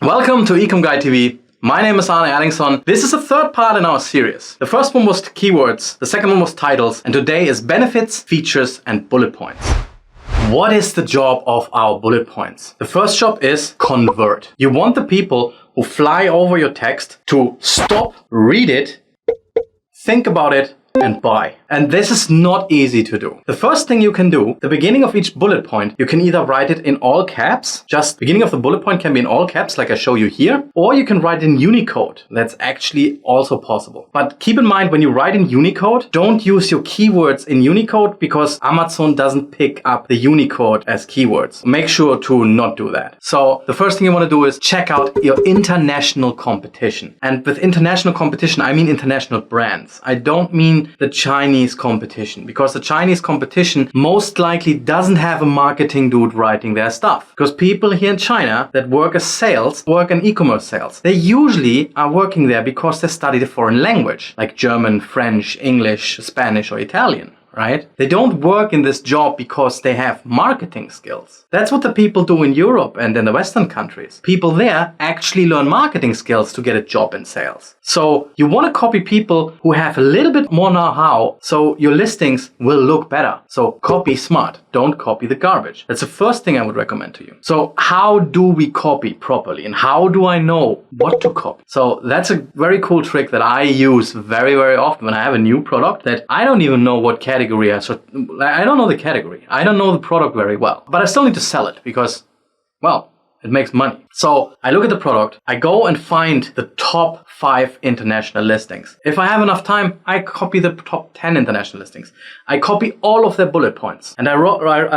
Welcome to ECOM Guide TV. My name is Arne Erlingsson. This is the third part in our series. The first one was keywords, the second one was titles, and today is benefits, features, and bullet points. What is the job of our bullet points? The first job is convert. You want the people who fly over your text to stop, read it, think about it, and buy. And this is not easy to do. The first thing you can do, the beginning of each bullet point, you can either write it in all caps, just beginning of the bullet point can be in all caps like I show you here, or you can write in Unicode. That's actually also possible. But keep in mind when you write in Unicode, don't use your keywords in Unicode because Amazon doesn't pick up the Unicode as keywords. Make sure to not do that. So the first thing you want to do is check out your international competition. And with international competition, I mean international brands. I don't mean the Chinese competition, because the Chinese competition most likely doesn't have a marketing dude writing their stuff. Because people here in China that work as sales, work in e-commerce sales, they usually are working there because they studied a foreign language, like German, French, English, Spanish, or Italian. Right? They don't work in this job because they have marketing skills. That's what the people do in Europe and in the Western countries. People there actually learn marketing skills to get a job in sales. So you want to copy people who have a little bit more know-how so your listings will look better. So copy smart. Don't copy the garbage. That's the first thing I would recommend to you. So how do we copy properly and how do I know what to copy? So that's a very cool trick that I use very, very often when I have a new product that I don't even know what category I don't know the category. I don't know the product very well, but I still need to sell it because, well, it makes money. So I look at the product, I go and find the top 5 international listings. If I have enough time, I copy the top 10 international listings. I copy all of their bullet points and I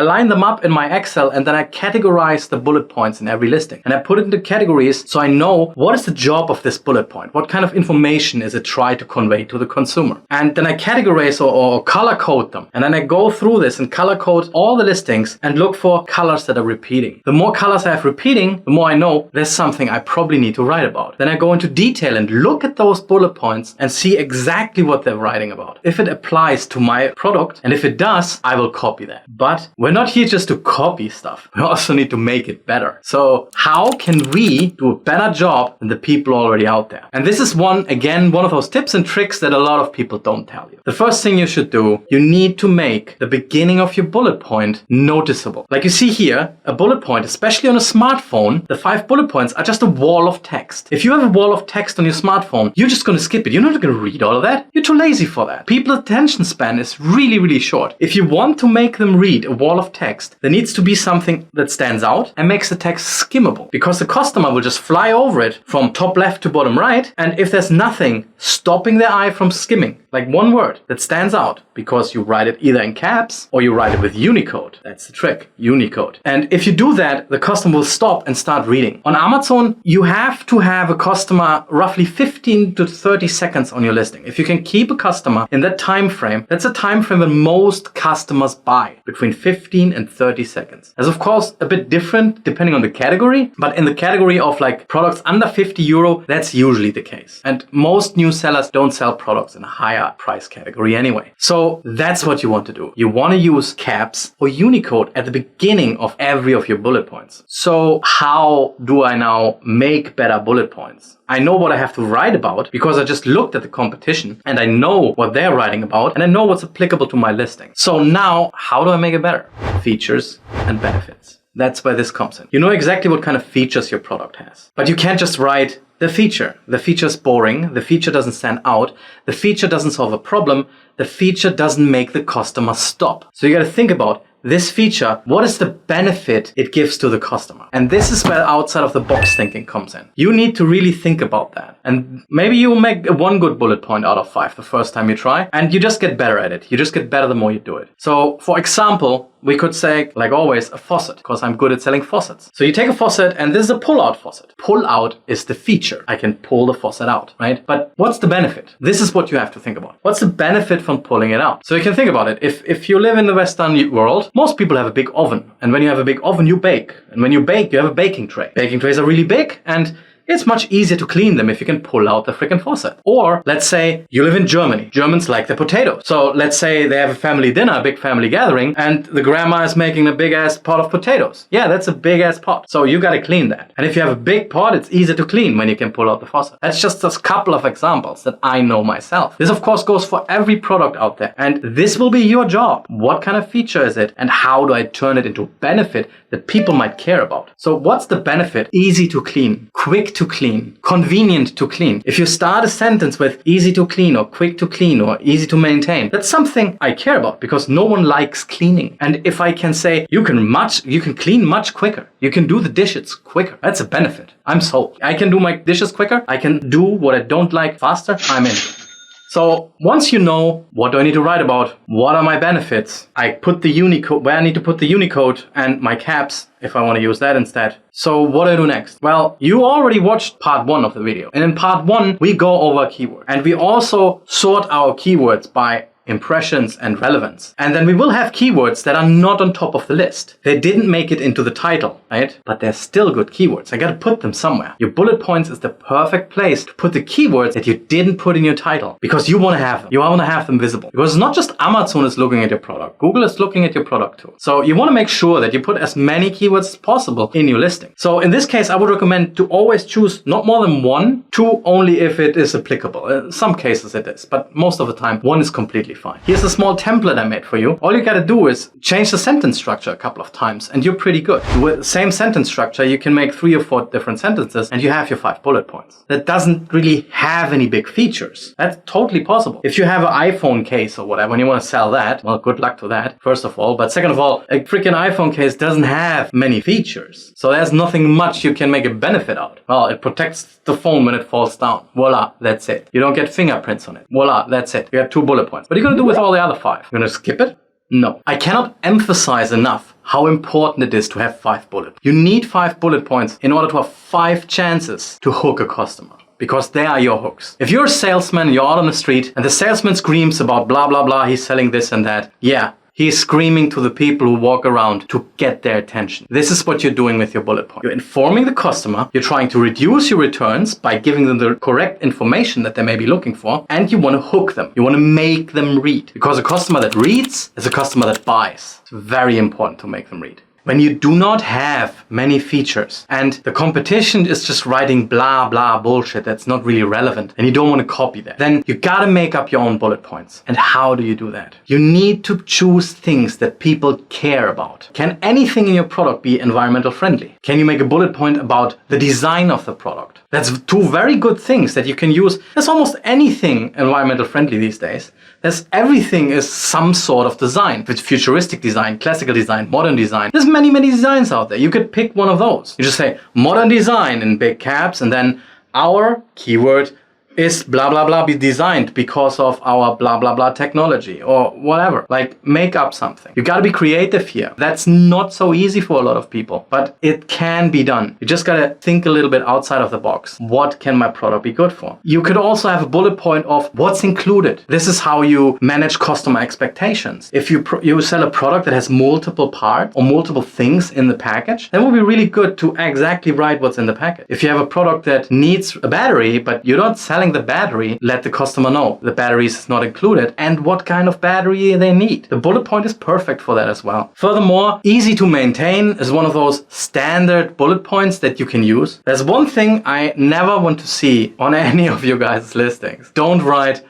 line them up in my Excel, and then I categorize the bullet points in every listing. And I put it into categories so I know what is the job of this bullet point. What kind of information is it trying to convey to the consumer? And then I categorize or color code them. And then I go through this and color code all the listings and look for colors that are repeating. The more colors I have repeating, the more I know there's something I probably need to write about. Then I go into detail and look at those bullet points and see exactly what they're writing about. If it applies to my product, and if it does, I will copy that. But we're not here just to copy stuff. We also need to make it better. So how can we do a better job than the people already out there? And this is one of those tips and tricks that a lot of people don't tell you. The first thing you should do, you need to make the beginning of your bullet point noticeable. Like you see here, a bullet point, especially on a smartphone, the 5 bullet points are just a wall of text. If you have a wall of text on your smartphone, you're just going to skip it. You're not going to read all of that. You're too lazy for that. People's attention span is really, really short. If you want to make them read a wall of text, there needs to be something that stands out and makes the text skimmable, because the customer will just fly over it from top left to bottom right. And if there's nothing stopping their eye from skimming, like one word that stands out, because you write it either in caps or you write it with Unicode. That's the trick, Unicode. And if you do that, the customer will stop and start reading. On Amazon, you have to have a customer roughly 15 to 30 seconds on your listing. If you can keep a customer in that time frame, that's a time frame when most customers buy, between 15 and 30 seconds. That's of course a bit different depending on the category, but in the category of like products under 50 euro, that's usually the case. And most new sellers don't sell products in a higher price category anyway. So that's what you want to do. You want to use caps or Unicode at the beginning of every of your bullet points. So how do I now make better bullet points? I know what I have to write about because I just looked at the competition and I know what they're writing about and I know what's applicable to my listing. So now, how do I make it better? Features and benefits. That's where this comes in. You know exactly what kind of features your product has. But you can't just write the feature. The feature is boring. The feature doesn't stand out. The feature doesn't solve a problem. The feature doesn't make the customer stop. So you got to think about this feature, what is the benefit it gives to the customer? And this is where outside of the box thinking comes in. You need to really think about that. And maybe you make 1 good bullet point out of 5 the first time you try, and you just get better at it. You just get better the more you do it. So for example, we could say, like always, a faucet, because I'm good at selling faucets. So you take a faucet and this is a pull-out faucet. Pull-out is the feature. I can pull the faucet out, right? But what's the benefit? This is what you have to think about. What's the benefit from pulling it out? So you can think about it. If you live in the Western world, most people have a big oven. And when you have a big oven, you bake. And when you bake, you have a baking tray. Baking trays are really big, and it's much easier to clean them if you can pull out the freaking faucet. Or let's say you live in Germany. Germans like their potatoes. So let's say they have a family dinner, a big family gathering, and the grandma is making a big ass pot of potatoes. Yeah, that's a big ass pot. So you gotta clean that. And if you have a big pot, it's easier to clean when you can pull out the faucet. That's just a couple of examples that I know myself. This of course goes for every product out there. And this will be your job. What kind of feature is it? And how do I turn it into benefit that people might care about? So what's the benefit? Easy to clean, quick to clean, convenient to clean. If you start a sentence with easy to clean or quick to clean or easy to maintain, that's something I care about because no one likes cleaning. And if I can say you can clean much quicker, you can do the dishes quicker, that's a benefit. I'm sold. I can do my dishes quicker. I can do what I don't like faster. I'm in. So once you know what do I need to write about, what are my benefits, I put the Unicode where I need to put the Unicode and my caps if I want to use that instead. So what do I do next? Well, you already watched part 1 of the video. And in part 1, we go over keywords. And we also sort our keywords by impressions and relevance. And then we will have keywords that are not on top of the list. They didn't make it into the title, right? But they're still good keywords. I gotta put them somewhere. Your bullet points is the perfect place to put the keywords that you didn't put in your title because you want to have them. You want to have them visible. Because it's not just Amazon is looking at your product. Google is looking at your product too. So you want to make sure that you put as many keywords as possible in your listing. So in this case, I would recommend to always choose not more than 1, 2 only if it is applicable. In some cases it is, but most of the time 1 is completely fine. Here's a small template I made for you. All you gotta do is change the sentence structure a couple of times and you're pretty good. With the same sentence structure, you can make 3 or 4 different sentences and you have your 5 bullet points. That doesn't really have any big features. That's totally possible. If you have an iPhone case or whatever and you want to sell that, well, good luck to that, first of all. But second of all, a freaking iPhone case doesn't have many features. So there's nothing much you can make a benefit out. Well, it protects the phone when it falls down. Voila, that's it. You don't get fingerprints on it. Voila, that's it. You have 2 bullet points. What are you going to do with all the other 5? You're going to skip it? No. I cannot emphasize enough how important it is to have 5 bullet points. You need 5 bullet points in order to have 5 chances to hook a customer. Because they are your hooks. If you're a salesman, you're out on the street, and the salesman screams about blah, blah, blah, he's selling this and that. Yeah, he's screaming to the people who walk around to get their attention. This is what you're doing with your bullet point. You're informing the customer, you're trying to reduce your returns by giving them the correct information that they may be looking for, and you want to hook them. You want to make them read. Because a customer that reads is a customer that buys. It's very important to make them read. When you do not have many features and the competition is just writing blah, blah bullshit that's not really relevant and you don't want to copy that, then you gotta make up your own bullet points. And how do you do that? You need to choose things that people care about. Can anything in your product be environmental friendly? Can you make a bullet point about the design of the product? That's 2 very good things that you can use. There's almost anything environmental friendly these days. Everything is some sort of design. If it's futuristic design, classical design, modern design. There's many designs out there. You could pick one of those. You just say modern design in big caps and then our keyword is blah blah blah be designed because of our blah blah blah technology or whatever. Like make up something. You gotta be creative here. That's not so easy for a lot of people, but it can be done. You just gotta think a little bit outside of the box. What can my product be good for? You could also have a bullet point of what's included. This is how you manage customer expectations. If you sell a product that has multiple parts or multiple things in the package, then it will be really good to exactly write what's in the package. If you have a product that needs a battery, but you're not selling the battery, let the customer know the battery is not included and what kind of battery they need. The bullet point is perfect for that as well. Furthermore, easy to maintain is one of those standard bullet points that you can use. There's one thing I never want to see on any of you guys' listings. Don't write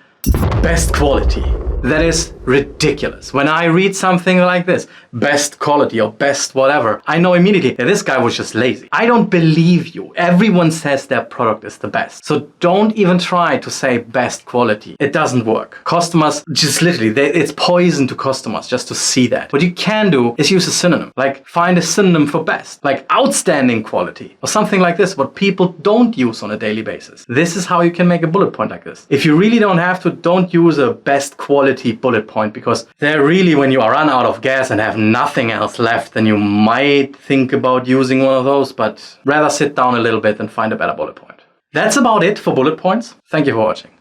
best quality. That is ridiculous. When I read something like this, best quality or best whatever, I know immediately that this guy was just lazy. I don't believe you. Everyone says their product is the best. So don't even try to say best quality. It doesn't work. Customers just literally, it's poison to customers just to see that. What you can do is use a synonym. Like find a synonym for best, like outstanding quality or something like this, what people don't use on a daily basis. This is how you can make a bullet point like this. If you really don't have to, don't use a best quality bullet point because they're really, when you are run out of gas and have nothing else left, then you might think about using one of those, but rather sit down a little bit and find a better bullet point. That's about it for bullet points. Thank you for watching.